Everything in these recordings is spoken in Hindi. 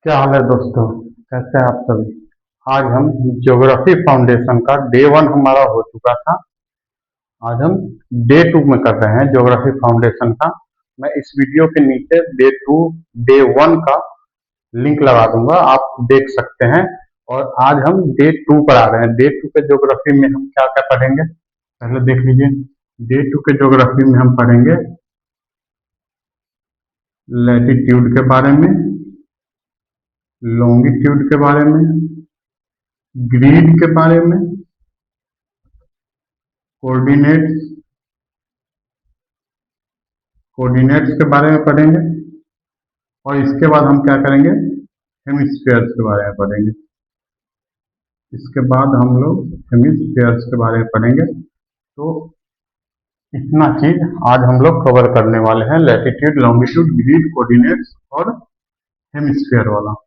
क्या हाल है दोस्तों। कैसे हैं आप सभी। आज हम ज्योग्राफी फाउंडेशन का डे वन हमारा हो चुका था। आज हम डे टू में कर रहे हैं ज्योग्राफी फाउंडेशन का। मैं इस वीडियो के नीचे डे टू डे वन का लिंक लगा दूंगा, आप देख सकते हैं। और आज हम डे टू पर आ रहे हैं। डे टू के ज्योग्राफी में हम क्या क्या पढ़ेंगे, पहले देख लीजिए। डे टू के ज्योग्राफी में हम पढ़ेंगे लैटिट्यूड के बारे में, लॉन्गिट्यूड के बारे में, ग्रीड के बारे में, कोऑर्डिनेट्स कोऑर्डिनेट्स के बारे में पढ़ेंगे। और इसके बाद हम क्या करेंगे, हेमिस्फीयर्स के बारे में पढ़ेंगे। इसके बाद हम लोग हेमिस्फीयर्स के बारे में पढ़ेंगे। तो इतना चीज आज हम लोग कवर करने वाले हैं, लैटिट्यूड, लॉन्गिट्यूड, ग्रीड, कोऑर्डिनेट्स और हेमिस्फीयर वाला।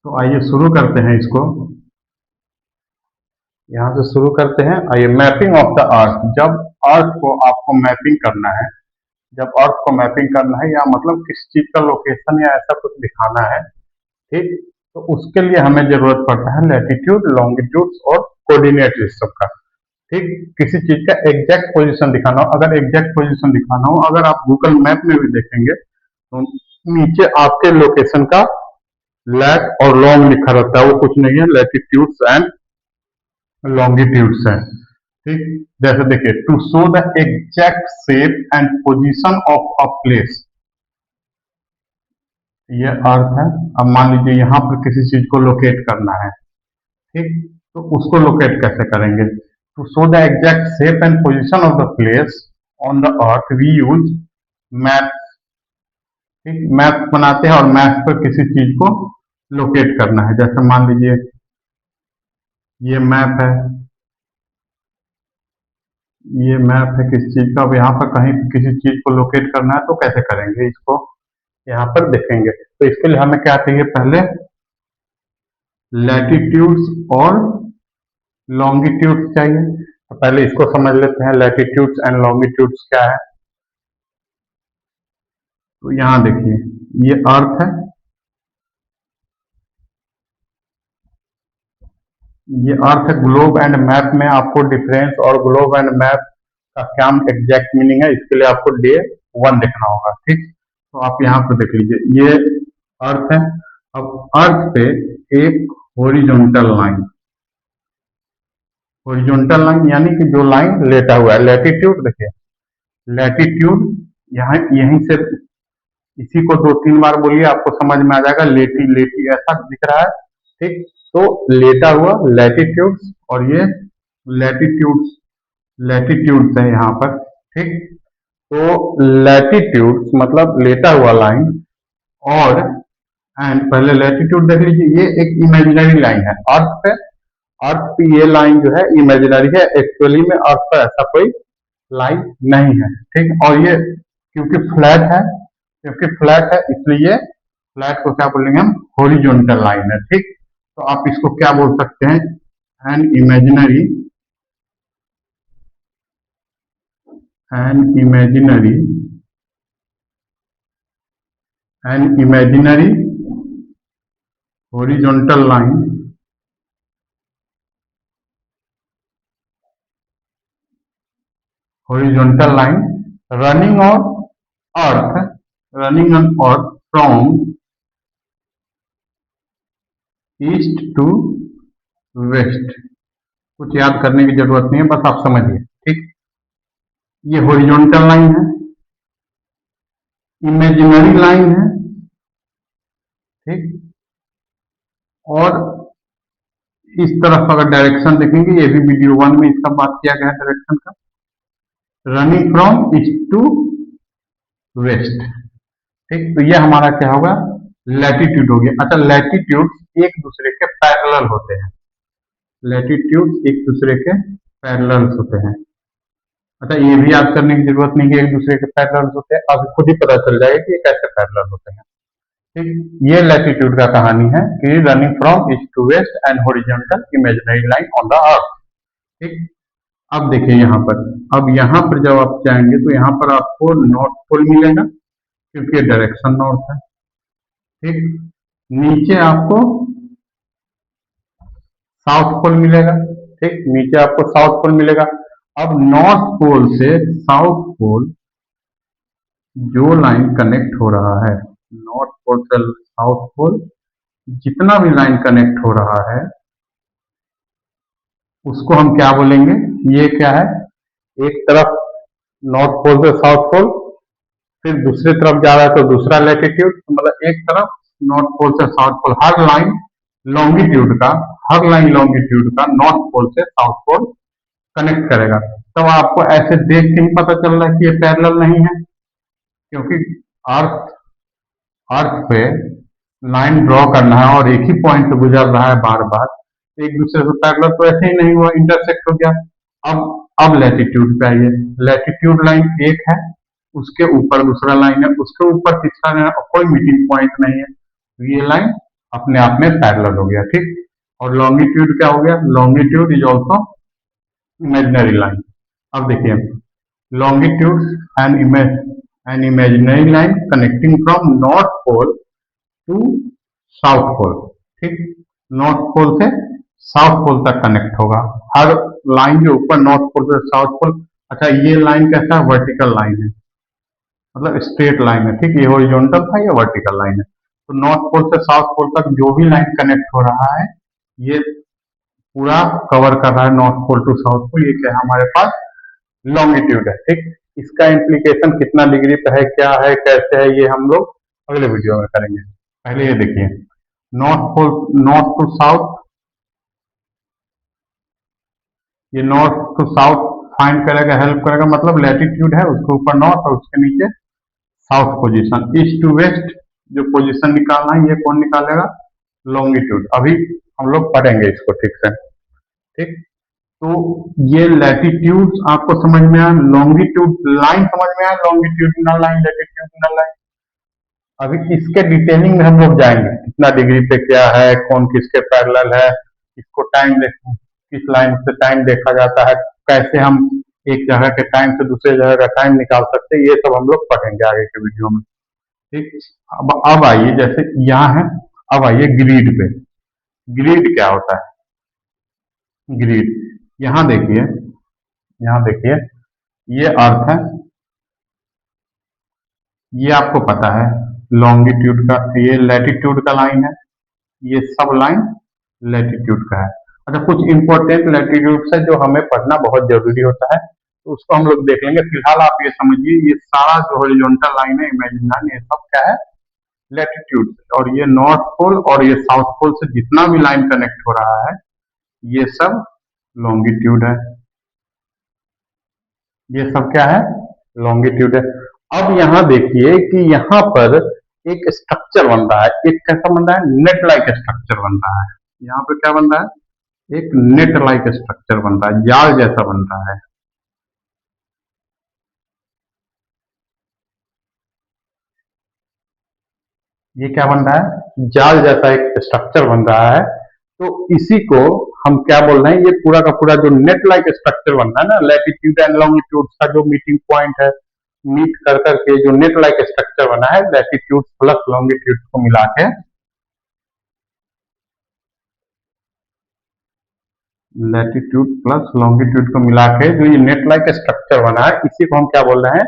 तो आइए शुरू करते हैं इसको। यहाँ से शुरू करते हैं। आइए, मैपिंग ऑफ द अर्थ। जब अर्थ को आपको मैपिंग करना है, जब अर्थ को मैपिंग करना है या मतलब किसी चीज का लोकेशन या ऐसा कुछ दिखाना है, ठीक, तो उसके लिए हमें जरूरत पड़ता है लैटिट्यूड, लॉन्गिट्यूड और कोऑर्डिनेट इस सब का। ठीक, किसी चीज का एग्जैक्ट पोजीशन दिखाना हो, अगर एग्जैक्ट पोजीशन दिखाना हो, अगर आप गूगल मैप में भी देखेंगे तो नीचे आपके लोकेशन का लैट और लॉन्ग लिखा रहता है। वो कुछ नहीं है, लैटिट्यूड्स एंड लॉन्गिट्यूड्स है। ठीक, जैसे देखिए, to show the exact shape and position of a place, ये अर्थ है। अब मान लीजिए यहाँ पर किसी चीज को लोकेट करना है, ठीक, तो उसको लोकेट कैसे करेंगे। To show the exact shape and position of the place on the earth we use map. ठीक, मैप बनाते हैं और मैप पर किसी चीज को लोकेट करना है। जैसे मान लीजिए ये मैप है, ये मैप है किसी चीज का। अब यहाँ पर कहीं किसी चीज को लोकेट करना है तो कैसे करेंगे, इसको यहाँ पर देखेंगे। तो इसके लिए हमें क्या चाहिए, पहले लैटिट्यूड्स और लॉन्गिट्यूड्स चाहिए। तो पहले इसको समझ लेते हैं, लैटिट्यूड्स एंड लॉन्गिट्यूड्स क्या है। तो यहाँ देखिए, ये अर्थ है, ये अर्थ है। ग्लोब एंड मैप में आपको डिफरेंस और ग्लोब एंड मैप का क्या एग्जैक्ट मीनिंग है, इसके लिए आपको डे वन देखना होगा। ठीक, तो आप यहाँ पर देख लीजिए, ये अर्थ है। अब अर्थ पे एक हॉरिजॉन्टल लाइन, हॉरिजॉन्टल लाइन यानी कि जो लाइन लेटा हुआ है, लैटिट्यूड देखिए, लैटिट्यूड यहाँ यहीं से, इसी को दो तीन बार बोलिए आपको समझ में आ जाएगा। लेटी लेटी ऐसा दिख रहा है, ठीक, तो लेटा हुआ लैटिट्यूड्स और ये लैटिट्यूड्स, लैटिट्यूड्स है यहाँ पर। ठीक, तो लैटिट्यूड्स मतलब लेटा हुआ लाइन, और एंड पहले लैटिट्यूड देख लीजिए, ये एक इमेजिनरी लाइन है अर्थ पे। अर्थ पे ये लाइन जो है इमेजिनरी है, एक्चुअली में अर्थ पर ऐसा कोई लाइन नहीं है। ठीक, और ये क्योंकि फ्लैट है, क्योंकि फ्लैट है इसलिए फ्लैट को क्या बोलेंगे हम, हॉरिजॉन्टल लाइन है। ठीक, तो आप इसको क्या बोल सकते हैं, an imaginary, an imaginary, an imaginary horizontal line, horizontal line running on earth, running on earth from east to west. कुछ याद करने की जरूरत नहीं है, बस आप समझिए। ठीक, ये हॉरिजॉन्टल लाइन है, इमेजिनरी लाइन है, ठीक, और इस तरफ अगर डायरेक्शन देखेंगे, ये भी वीडियो वन में इसका बात किया गया है डायरेक्शन का, running from east to west. ठीक, तो ये हमारा क्या होगा, लैटिट्यूड हो गया। अच्छा, लैटिट्यूड एक दूसरे के पैरेलल होते हैं, लैटिट्यूड एक दूसरे के पैरेलल होते हैं। अच्छा, ये भी याद करने की जरूरत नहीं है कि एक दूसरे के पैरेलल होते हैं, अब खुद ही पता चल जाएगा कि ये कैसे पैरेलल होते हैं। ठीक, ये लैटिट्यूड का कहानी है कि running from east to west and horizontal imaginary line on the earth. ठीक, अब देखिए यहाँ पर, अब यहाँ पर जब आप जाएंगे तो यहाँ पर आपको नॉर्थ पोल मिलेगा, क्योंकि डायरेक्शन नॉर्थ है। ठीक। नीचे आपको साउथ पोल मिलेगा। ठीक, नीचे आपको साउथ पोल मिलेगा। अब नॉर्थ पोल से साउथ पोल जो लाइन कनेक्ट हो रहा है, नॉर्थ पोल से साउथ पोल जितना भी लाइन कनेक्ट हो रहा है उसको हम क्या बोलेंगे? ये क्या है? एक तरफ नॉर्थ पोल से साउथ पोल, फिर दूसरी तरफ जा रहा है तो दूसरा लैटिट्यूड, मतलब एक तरफ नॉर्थ पोल से साउथ पोल, हर लाइन लॉन्गिट्यूड का, हर लाइन लॉन्गिट्यूड का नॉर्थ पोल से साउथ पोल कनेक्ट करेगा। तब आपको ऐसे देख के ही पता चल रहा है कि ये पैरेलल नहीं है, क्योंकि अर्थ अर्थ पे लाइन ड्रॉ करना है और एक ही पॉइंट से गुजर रहा है बार बार, एक दूसरे से पैरेलल तो ऐसे ही नहीं हुआ, इंटरसेक्ट हो गया। अब लैटिट्यूड पे आइए। लैटिट्यूड लाइन एक है, उसके ऊपर दूसरा लाइन है, उसके ऊपर तीसरा लाइन है, और कोई मीटिंग पॉइंट नहीं है, तो ये लाइन अपने आप में पैरेलल हो गया। ठीक। और लॉन्गिट्यूड क्या हो गया? Longitude is also imaginary line. अब देखिए, longitude an imaginary line connecting from north pole to south pole। ठीक, नॉर्थ पोल से साउथ पोल तक कनेक्ट होगा हर लाइन के ऊपर, नॉर्थ पोल से साउथ पोल। अच्छा, ये लाइन कैसा है? वर्टिकल लाइन है, मतलब स्ट्रेट लाइन है। ठीक, ये हॉरिजॉन्टल था, ये वर्टिकल लाइन है। तो नॉर्थ पोल से साउथ पोल तक जो भी लाइन कनेक्ट हो रहा है, ये पूरा कवर कर रहा है north pole to south pole. ये क्या है हमारे पास? लॉन्गिट्यूड है। ठीक, इसका इम्प्लीकेशन कितना डिग्री पे है, क्या है, कैसे है, ये हम लोग अगले वीडियो में करेंगे। पहले ये देखिए, north pole, north to south, ये नॉर्थ टू साउथ फाइंड करेगा, हेल्प करेगा, मतलब लैटिट्यूड है, उसके ऊपर नॉर्थ और उसके नीचे south position. East to west जो पोजीशन निकालना है, ये कौन निकालेगा? लॉन्गिट्यूड। अभी हम लोग पढ़ेंगे इसको ठीक से। ठीक, तो ये लैटिट्यूड आपको समझ में आया, लॉन्गिट्यूड लाइन समझ में आया, लॉन्गिट्यूडनल लाइन, लैटिट्यूडनल लाइन। अभी इसके डिटेलिंग में हम लोग जाएंगे, कितना डिग्री पे क्या है, कौन किसके पैरेलल है, इसको टाइम किस लाइन से टाइम देखा जाता है, कैसे हम एक जगह के टाइम से दूसरे जगह का टाइम निकाल सकते हैं, ये सब हम लोग पढ़ेंगे आगे के वीडियो में। ठीक, अब आइए, जैसे यहाँ है, अब आइए ग्रिड पे। ग्रिड क्या होता है? ग्रिड, यहाँ देखिए, यहाँ देखिए, ये अर्थ है, ये आपको पता है लॉन्गिट्यूड का, ये लैटिट्यूड का लाइन है, ये सब लाइन लैटिट्यूड का है। अच्छा, कुछ इंपॉर्टेंट लैटिट्यूड है जो हमें पढ़ना बहुत जरूरी होता है, तो उसको हम लोग देख लेंगे। फिलहाल आप ये समझिए, ये सारा जो हॉरिजॉन्टल लाइन है, इमेजिनरी लाइन, ये सब क्या है? लैटिट्यूड। और ये नॉर्थ पोल और ये साउथ पोल से जितना भी लाइन कनेक्ट हो रहा है, ये सब लॉन्गिट्यूड है। ये सब क्या है? लॉन्गिट्यूड है। अब यहाँ देखिए कि यहाँ पर एक स्ट्रक्चर बन रहा है, एक कैसा बन रहा है? नेट लाइक स्ट्रक्चर बन रहा है। यहाँ पे क्या बन रहा है? एक नेट लाइक स्ट्रक्चर बन रहा है, जाल जैसा बन रहा है। ये क्या बन रहा है? जाल जैसा एक स्ट्रक्चर बन रहा है। तो इसी को हम क्या बोल रहे हैं? ये पूरा का पूरा जो नेट लाइक स्ट्रक्चर बन रहा है ना, लैटिट्यूड एंड लॉन्गिट्यूड का जो मीटिंग पॉइंट है, मीट कर करके जो नेट लाइक स्ट्रक्चर बना है, लैटिट्यूड प्लस लॉन्गिट्यूड को मिला के, लैटिट्यूड प्लस लॉन्गिट्यूड को मिला के जो ये नेट लाइक स्ट्रक्चर बना है, इसी को हम क्या बोल रहे हैं?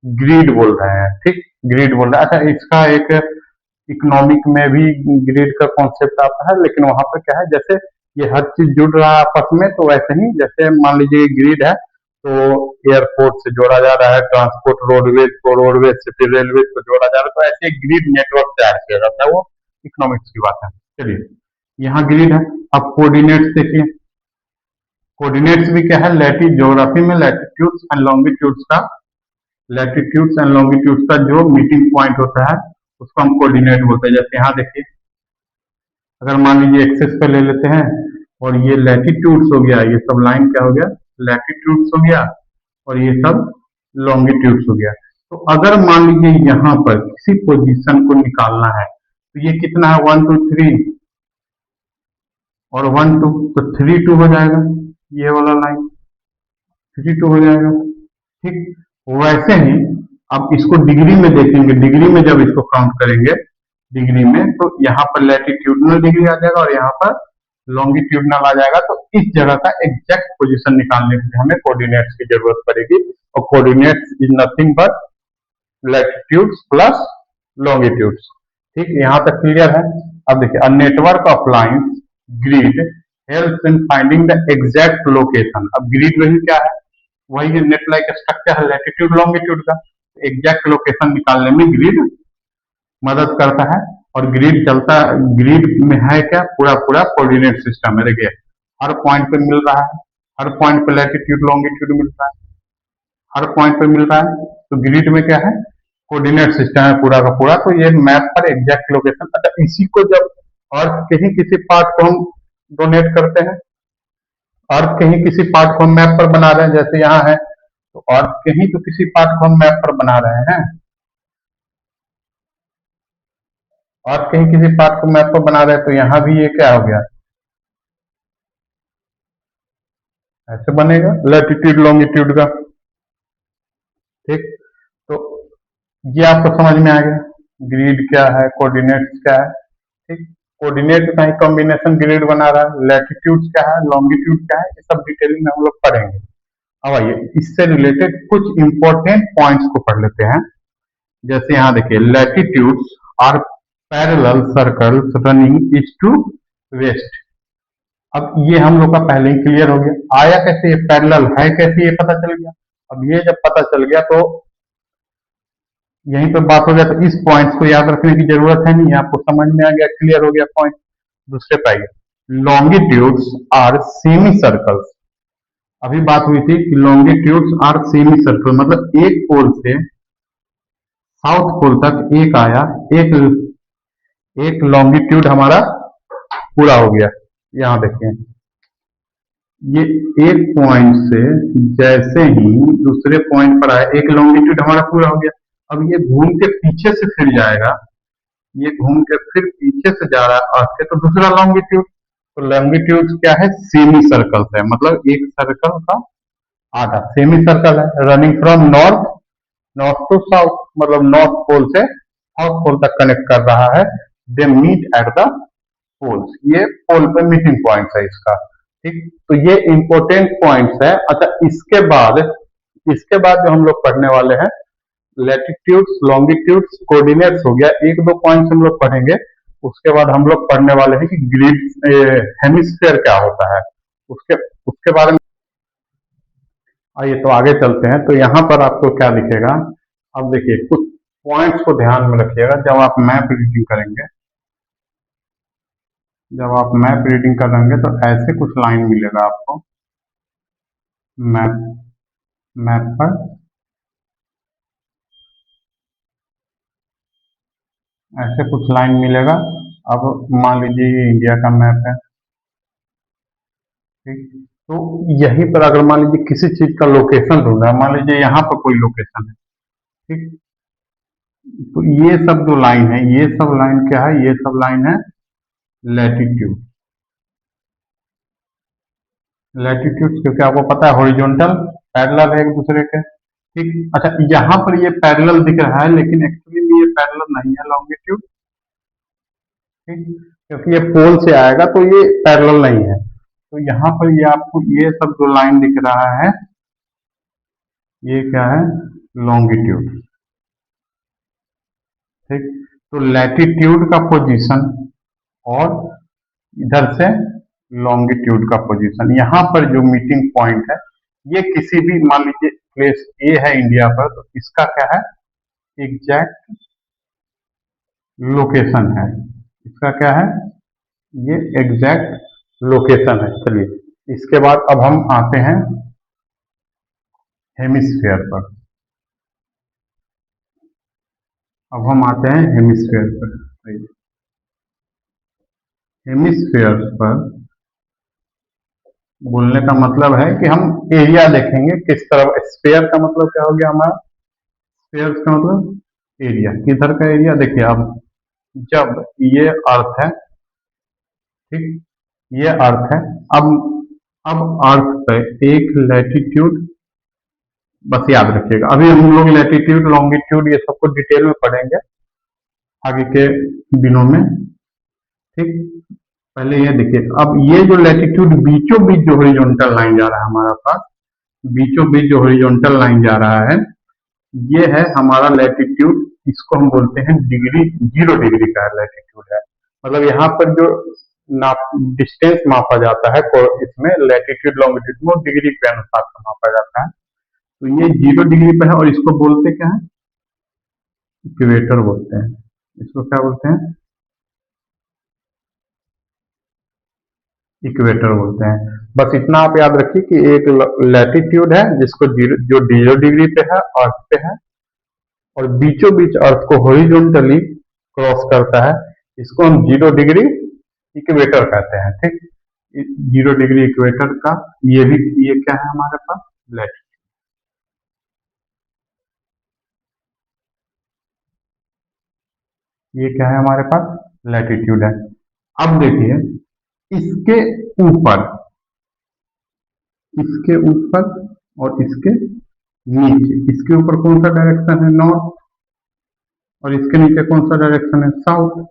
ग्रिड बोल रहे हैं। ठीक, ग्रिड बोल रहे हैं। अच्छा, इसका एक इकोनॉमिक में भी ग्रिड का कॉन्सेप्ट आता है, लेकिन वहां पे क्या है, जैसे ये हर चीज जुड़ रहा है आपस में, तो वैसे ही जैसे मान लीजिए ग्रिड है, तो एयरपोर्ट से जोड़ा जा रहा है, ट्रांसपोर्ट रोडवेज को, रोडवेज से फिर रेलवे को जोड़ा जा रहा है, तो ऐसे एक ग्रिड नेटवर्क तैयार किया जाता है, वो इकोनॉमिक्स की बात है। चलिए, यहाँ ग्रिड है। अब कोऑर्डिनेट्स देखिए, कोऑर्डिनेट्स भी क्या है? लैटिट्यूड, ज्योग्राफी में लैटिट्यूड्स एंड लॉन्गिट्यूड्स का, लैटिट्यूड्स एंड लॉन्गिट्यूड्स का जो मीटिंग पॉइंट होता है, उसको हम कोऑर्डिनेट बोलते हैं। जैसे यहाँ देखिए, अगर मान लीजिए एक्सेस पे ले लेते हैं, और ये लैटिट्यूड्स हो गया, ये सब लाइन क्या हो गया? लैटिट्यूड्स हो गया, और ये सब लॉन्गिट्यूड्स हो गया। तो अगर मान लीजिए यहाँ पर किसी पोजीशन को निकालना है, तो ये कितना है? 1 2 3, और 1 2, तो 3 2 हो जाएगा, ये वाला लाइन 3 2 हो जाएगा। ठीक, वैसे ही अब इसको डिग्री में देखेंगे, डिग्री में जब इसको काउंट करेंगे, डिग्री में, तो यहाँ पर लैटिट्यूडनल डिग्री आ जाएगा और यहाँ पर लॉन्गिट्यूडनल आ जाएगा। तो इस जगह का एग्जैक्ट पोजीशन निकालने के लिए हमें कोऑर्डिनेट्स की जरूरत पड़ेगी, और coordinates is nothing but latitudes plus longitudes. ठीक, यहाँ तक क्लियर है। अब देखिए, a network of lines grid helps in finding the exact location. अब ग्रिड वही क्या है, वही नेट लाइक स्ट्रक्चर है लैटिट्यूड लॉन्गिट्यूड का। एग्जैक्ट लोकेशन निकालने में ग्रिड मदद करता है। और ग्रिड चलता, ग्रिड में है क्या, पूरा पूरा कोऑर्डिनेट सिस्टम है। देखिए, हर पॉइंट पे मिल रहा है, हर पॉइंट पे लैटिट्यूड लॉन्गिट्यूड मिल रहा है, हर पॉइंट पे मिल रहा है। तो ग्रिड में क्या है, कोऑर्डिनेट सिस्टम है पूरा का पूरा। तो ये मैप पर एग्जैक्ट लोकेशन। अच्छा, इसी को जब अर्थ के ही किसी पार्ट को हम डोनेट करते हैं, अर्थ के ही किसी पार्ट को हम मैप पर बना रहे हैं, जैसे यहाँ है, तो अर्थ के ही तो किसी पार्ट को हम मैप पर बना रहे हैं, अर्थ के ही किसी पार्ट को मैप पर बना रहे हैं। तो यहाँ भी ये क्या हो गया, ऐसे बनेगा लैटिट्यूड लॉन्गिट्यूड का। ठीक, तो ये आपको समझ में आ गया ग्रिड क्या है, कोऑर्डिनेट्स क्या है। ठीक, कोऑर्डिनेट का ही कॉम्बिनेशन ग्रिड बना रहा है, लैटिट्यूड क्या है, लॉन्गिट्यूड क्या है, ये सब डिटेलिंग में हम लोग पढ़ेंगे। अब आइए इससे रिलेटेड कुछ इंपॉर्टेंट पॉइंट्स को पढ़ लेते हैं। जैसे यहाँ देखिए, latitudes are parallel circles running east to west. अब ये हम लोग का पहले ही क्लियर हो गया, आया कैसे, ये पैरेलल है कैसे, ये पता चल गया। अब ये जब पता चल गया तो यहीं पर बात हो गया, तो इस पॉइंट्स को याद रखने की जरूरत है नहीं, आपको समझ में आ गया, क्लियर हो गया पॉइंट। दूसरे पे आइए, लॉन्गिट्यूड्स आर सेमी सर्कल्स। अभी बात हुई थी कि लॉन्गिट्यूड्स आर सेमी सर्कल, मतलब एक पोल से साउथ पोल तक एक आया, एक एक लॉन्गिट्यूड हमारा पूरा हो गया। यहाँ देखिए, ये एक पॉइंट से जैसे ही दूसरे पॉइंट पर आया, एक लॉन्गिट्यूड हमारा पूरा हो गया। अब ये घूम के पीछे से फिर जाएगा, ये घूम के फिर पीछे से जा रहा है अर्थ के, तो दूसरा लॉन्गिट्यूड। तो लॉन्गिट्यूड क्या है, सेमी सर्कल है, मतलब एक सर्कल का आधा सेमी सर्कल है, running from north north to south, मतलब नॉर्थ पोल से साउथ पोल तक कनेक्ट कर रहा है। They meet at the poles, ये पोल पे मीटिंग पॉइंट है इसका। ठीक, तो ये इंपॉर्टेंट पॉइंट्स है। अच्छा, इसके बाद जो हम लोग पढ़ने वाले हैं, लैटिट्यूड्स लॉन्गिट्यूड्स कोऑर्डिनेट्स हो गया, एक दो पॉइंट्स हम लोग पढ़ेंगे। उसके बाद हम लोग पढ़ने वाले हैं कि ग्रिड हेमिस्फीयर क्या होता है, उसके उसके बारे में। आइए तो आगे चलते हैं। तो यहाँ पर आपको क्या दिखेगा, अब देखिए कुछ पॉइंट्स को ध्यान में रखिएगा जब आप मैप रीडिंग करेंगे। जब आप मैप रीडिंग करेंगे तो ऐसे कुछ लाइन मिलेगा आपको मैप मैप पर, ऐसे कुछ लाइन मिलेगा। अब मान लीजिए ये इंडिया का मैप है, ठीक, तो यहीं पर अगर मान लीजिए किसी चीज का लोकेशन ढूंढना है, मान लीजिए यहाँ पर कोई लोकेशन है, ठीक, तो ये सब जो लाइन है, ये सब लाइन क्या है, ये सब लाइन है लैटिट्यूड। लैटिट्यूड क्योंकि आपको पता है हॉरिजॉन्टल पैरेलल है एक दूसरे के। ठीक, अच्छा, यहाँ पर ये पैरेलल दिख रहा है, लेकिन एक्चुअली में ये पैरेलल नहीं है लॉन्गिट्यूड। ठीक, क्योंकि ये पोल से आएगा तो ये पैरेलल नहीं है। तो यहाँ पर ये आपको ये सब जो लाइन दिख रहा है, ये क्या है, लॉन्गिट्यूड। ठीक, तो लैटिट्यूड का पोजीशन और इधर से लॉन्गिट्यूड का पोजीशन, यहाँ पर जो मीटिंग पॉइंट है, ये किसी भी मान लीजिए प्लेस ए है इंडिया पर, तो इसका क्या है, एग्जैक्ट लोकेशन है। इसका क्या है, ये एग्जैक्ट लोकेशन है। चलिए इसके बाद अब हम आते हैं हेमिस्फीयर पर। अब हम आते हैं हेमिस्फीयर पर। हेमिस्फीयर पर बोलने का मतलब है कि हम एरिया देखेंगे किस तरफ। स्फीयर का मतलब क्या हो गया हमारा, स्फीयर का मतलब एरिया, किधर का एरिया। देखिए, अब जब ये अर्थ है, ठीक, ये अर्थ है, अब अर्थ पे एक लैटिट्यूड, बस याद रखिएगा, अभी हम लोग लैटिट्यूड लॉन्गिट्यूड ये सबको डिटेल में पढ़ेंगे। आगे के दिनों में। ठीक, पहले ये देखिए, अब ये जो लैटिट्यूड बीचों बीच जो हॉरिजॉन्टल लाइन जा रहा है हमारा पास, बीचों बीच जो हॉरिजॉन्टल लाइन जा रहा है, ये है हमारा लैटिट्यूड। इसको हम बोलते हैं डिग्री, 0 डिग्री का लैटिट्यूड है। मतलब यहाँ पर जो नाप डिस्टेंस मापा जाता है इसमें लैटिट्यूड लॉन्गिट्यूड में डिग्री के अनुसार से मापा जाता है। तो ये 0 डिग्री पे है और इसको बोलते क्या है, इक्वेटर बोलते हैं। इसको क्या बोलते हैं, इक्वेटर बोलते हैं। बस इतना आप याद रखिए कि एक लैटिट्यूड है जिसको जो 0 डिग्री पे है, अर्थ पे है, और बीचों बीच अर्थ को हॉरिजॉन्टली क्रॉस करता है, इसको हम 0 डिग्री इक्वेटर कहते हैं। ठीक, 0 डिग्री इक्वेटर का ये क्या है हमारे पास, लैटिट्यूड। ये क्या है हमारे पास, लैटिट्यूड है। अब देखिए, इसके ऊपर, इसके ऊपर और इसके नीचे, इसके ऊपर कौन सा डायरेक्शन है, नॉर्थ, और इसके नीचे कौन सा डायरेक्शन है, साउथ।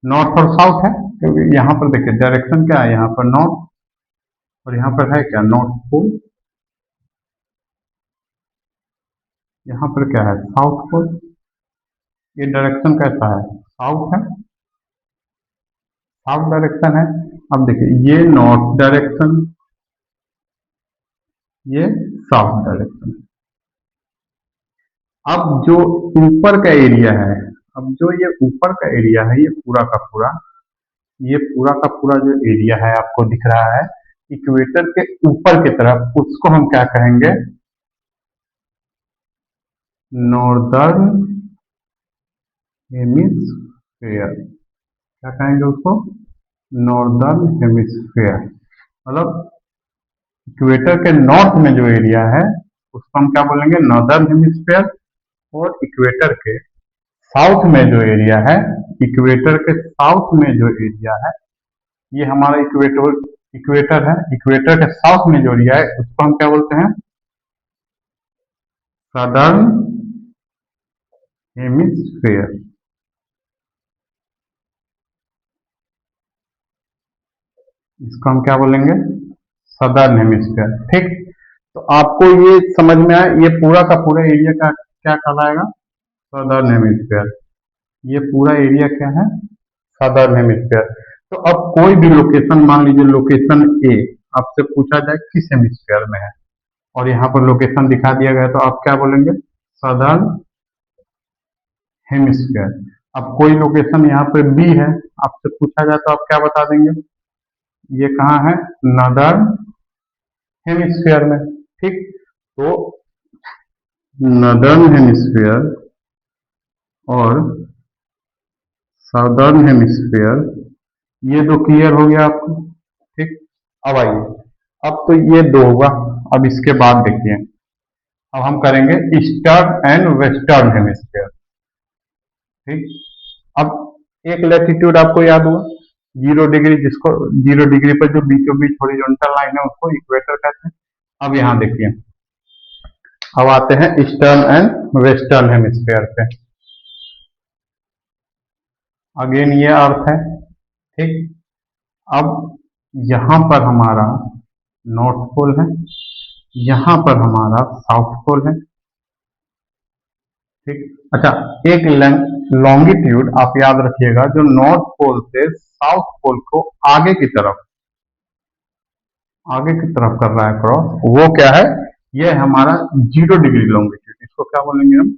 नॉर्थ और साउथ है क्योंकि यहाँ पर देखिए डायरेक्शन क्या है, यहाँ पर नॉर्थ, और यहाँ पर है क्या, नॉर्थ पोल। यहाँ पर क्या है, साउथ पोल। ये डायरेक्शन कैसा है, साउथ है, साउथ डायरेक्शन है। अब देखिए, ये नॉर्थ डायरेक्शन, ये साउथ डायरेक्शन। अब जो ऊपर का एरिया है, अब जो ये ऊपर का एरिया है, ये पूरा का पूरा, ये पूरा का पूरा जो एरिया है आपको दिख रहा है इक्वेटर के ऊपर की तरफ, उसको हम क्या कहेंगे, नॉर्दर्न हेमिस्फेयर। क्या कहेंगे उसको, नॉर्दर्न हेमिस्फेयर। मतलब इक्वेटर के नॉर्थ में जो एरिया है उसको हम क्या बोलेंगे, नॉर्दर्न हेमिस्फेयर। और इक्वेटर के साउथ में जो एरिया है, इक्वेटर के साउथ में जो एरिया है, ये हमारा इक्वेटर है। इक्वेटर के साउथ में जो एरिया है उसको हम क्या बोलते हैं, सदर्न हेमिस्फेयर। इसको हम क्या बोलेंगे, सदर्न हेमिस्फेयर। ठीक, तो आपको ये समझ में आया, ये पूरा का पूरा एरिया का क्या कहलाएगा, सदर्न हेमिस्फेयर। ये पूरा एरिया क्या है, सदर्न हेमिस्फेयर। तो अब कोई भी लोकेशन, मान लीजिए लोकेशन ए, आपसे पूछा जाए किस हेमिस्फेयर में है, और यहाँ पर लोकेशन दिखा दिया गया, तो आप क्या बोलेंगे, सदर्न हेमिस्फेयर। अब कोई लोकेशन यहाँ पे बी है, आपसे पूछा जाए तो आप क्या बता देंगे, ये कहाँ है, नदर्न हेमिस्फेयर में। ठीक, तो नदर्न हेमिस्फेयर और साउदर्न हेमिस्फेयर, ये दो क्लियर हो गया आपको। ठीक, अब आइए, अब तो ये दो होगा। अब इसके बाद देखिए, अब हम करेंगे ईस्टर्न एंड वेस्टर्न हेमिस्फेयर। ठीक, अब एक लैटिट्यूड आपको याद हुआ, 0 डिग्री, जिसको 0 डिग्री पर जो बीचों बीच हॉरिजॉन्टल लाइन है उसको इक्वेटर कहते हैं। अब यहाँ देखिए, अब आते हैं ईस्टर्न एंड वेस्टर्न हेमिस्फेयर पे। अगेन ये अर्थ है। ठीक, अब यहाँ पर हमारा नॉर्थ पोल है, यहाँ पर हमारा साउथ पोल है। ठीक, अच्छा, एक लॉन्गिट्यूड आप याद रखिएगा, जो नॉर्थ पोल से साउथ पोल को आगे की तरफ कर रहा है क्रॉस, वो क्या है, ये हमारा 0 डिग्री लॉन्गिट्यूड। इसको क्या बोलेंगे हम,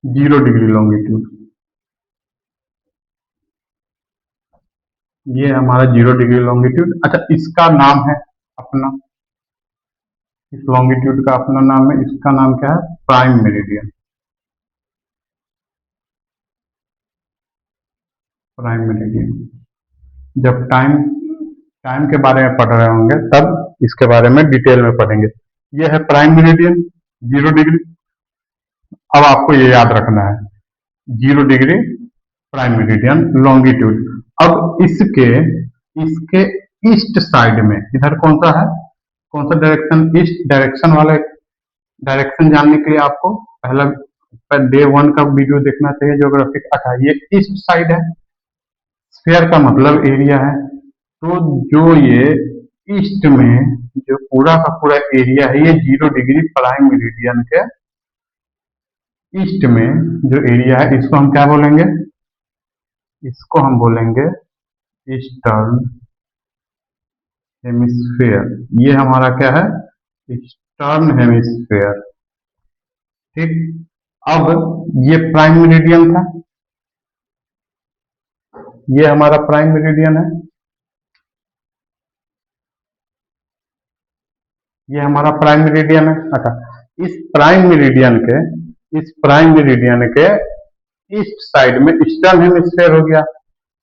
0 डिग्री लॉन्गिट्यूड। ये हमारा 0 डिग्री लॉन्गिट्यूड। अच्छा, इसका नाम है अपना, इस लॉन्गिट्यूड का अपना नाम है, इसका नाम क्या है, प्राइम मेरिडियन। प्राइम मेरिडियन, जब टाइम टाइम के बारे में पढ़ रहे होंगे तब इसके बारे में डिटेल में पढ़ेंगे। ये है प्राइम मेरिडियन, 0 डिग्री। अब आपको ये याद रखना है, 0 डिग्री प्राइम मेरिडियन लॉन्गिट्यूड। अब इसके इसके ईस्ट साइड में इधर कौन सा है, कौन सा डायरेक्शन, ईस्ट डायरेक्शन वाले डायरेक्शन जानने के लिए आपको पर डे 1 का वीडियो देखना चाहिए ज्योग्राफिक। अच्छा, ये ईस्ट साइड है, स्फीयर का मतलब एरिया है, तो जो ये ईस्ट में जो पूरा का पूरा एरिया है, ये 0 डिग्री प्राइम मेरिडियन के ईस्ट में जो एरिया है, इसको हम क्या बोलेंगे? इसको हम बोलेंगे ईस्टर्न हेमिस्फेयर। ये हमारा क्या है? Eastern hemisphere. ठीक। अब ये प्राइम मेरिडियन था, ये हमारा प्राइम मेरिडियन है, ये हमारा प्राइम मेरिडियन है। अच्छा, इस प्राइम मेरिडियन के ईस्ट साइड में ईस्टर्न हेमिस्फेयर हो गया,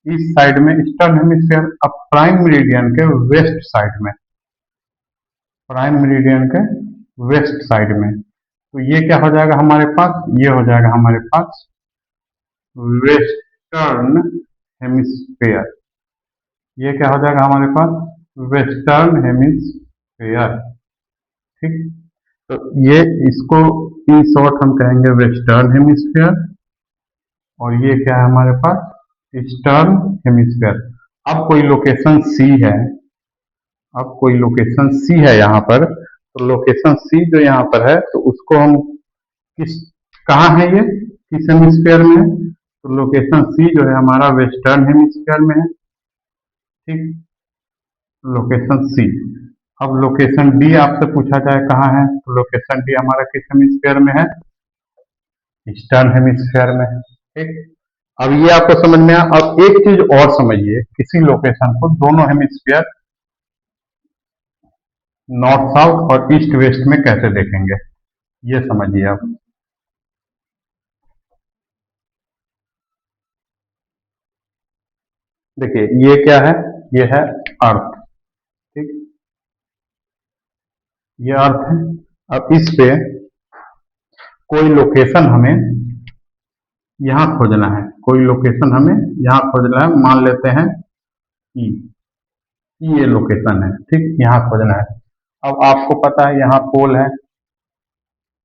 ईस्ट साइड में ईस्टर्न हेमिस्फेयर। अब प्राइम मेरिडियन के वेस्ट साइड में, प्राइम मेरिडियन के वेस्ट साइड में, तो ये क्या हो जाएगा हमारे पास? ये हो जाएगा हमारे पास वेस्टर्न हेमिस्फेयर। ये क्या हो जाएगा हमारे पास? Western hemisphere. ठीक। तो ये इसको इन शॉर्ट हम कहेंगे वेस्टर्न हेमिस्फेयर, और ये क्या है हमारे पास? Eastern hemisphere. अब कोई लोकेशन सी है, अब कोई लोकेशन सी है यहाँ पर, तो लोकेशन सी जो यहाँ पर है, तो उसको हम किस, कहाँ है ये, किस हेमिस्फेयर में है? तो लोकेशन सी जो है हमारा वेस्टर्न हेमिस्फेयर में है। ठीक, लोकेशन सी। अब लोकेशन डी आपसे पूछा जाए कहाँ है, तो लोकेशन डी हमारा किस हेमिस्फेयर में है? ईस्टर्न हेमिस्फेयर में। ठीक। अब ये आपको समझ में आया। अब एक चीज और समझिए, किसी लोकेशन को दोनों हेमिस्फीयर नॉर्थ साउथ और ईस्ट वेस्ट में कैसे देखेंगे, ये समझिए आप। देखिए ये क्या है? ये है अर्थ। ठीक, ये अर्थ है। अब इस पे कोई लोकेशन हमें यहाँ खोजना है, कोई लोकेशन हमें यहाँ खोजना है, मान लेते हैं ई, ये लोकेशन है। ठीक, यहाँ खोजना है। अब आपको पता है यहाँ पोल है,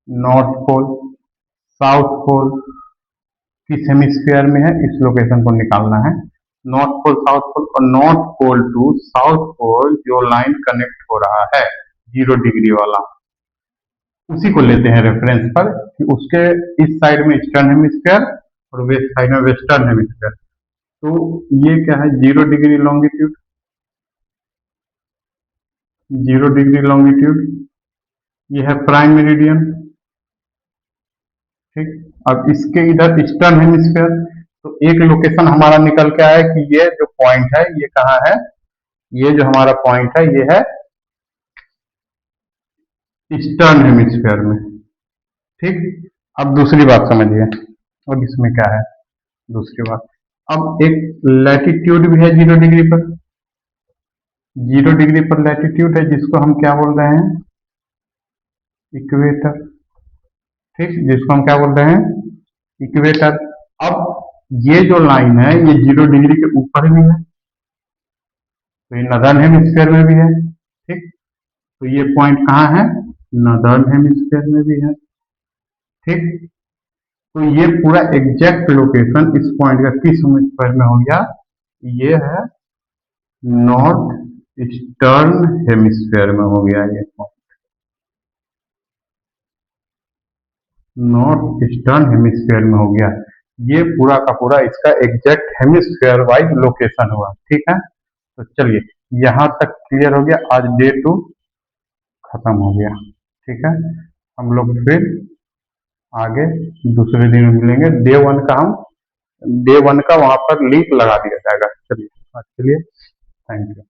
नॉर्थ पोल, साउथ पोल किस हेमिस्फीयर में है, इस लोकेशन को निकालना है। नॉर्थ पोल, साउथ पोल, और north pole to south pole जो लाइन कनेक्ट हो रहा है 0 डिग्री वाला, उसी को लेते हैं रेफरेंस पर कि उसके इस साइड में ईस्टर्न हेमिस्फीयर और वेस्ट साइड में वेस्टर्न हेमिस्फीयर। तो ये क्या है? 0 डिग्री लॉन्गिट्यूड, 0 डिग्री लॉन्गिट्यूड, ये है प्राइम मेरिडियन। ठीक, अब इसके इधर ईस्टर्न हेमिस्फीयर, तो एक लोकेशन हमारा निकल के आया कि ये जो पॉइंट है ये कहाँ है? ये जो हमारा पॉइंट है ये है ईस्टर्न हेमिस्फीयर में। ठीक, अब दूसरी बात समझिए, अब इसमें क्या है दूसरी बात। अब एक लैटिट्यूड भी है 0 डिग्री पर, 0 डिग्री पर लैटिट्यूड है, जिसको हम क्या बोल रहे हैं? इक्वेटर। ठीक, जिसको हम क्या बोल रहे हैं? इक्वेटर। अब ये जो लाइन है ये 0 डिग्री के ऊपर भी है, तो ये नदर्न हेमिस्फीयर में भी है। ठीक, तो ये पॉइंट कहाँ है? नदर्न हेमिस्फीयर में भी है। ठीक, तो ये पूरा एग्जैक्ट लोकेशन इस पॉइंट का किस हेमिस्फीयर में हो गया? ये है नॉर्थ ईस्टर्न हेमिस्फीयर में हो गया, ये पॉइंट नॉर्थ ईस्टर्न हेमिस्फीयर में हो गया। ये पूरा का पूरा इसका एग्जैक्ट हेमिस्फीयर वाइज लोकेशन हुआ। ठीक है, तो चलिए यहाँ तक क्लियर हो गया। आज डे 2 खत्म हो गया। ठीक है, हम लोग फिर आगे दूसरे दिन मिलेंगे। डे 1 का वहां पर लिंक लगा दिया जाएगा। चलिए, चलिए, थैंक यू।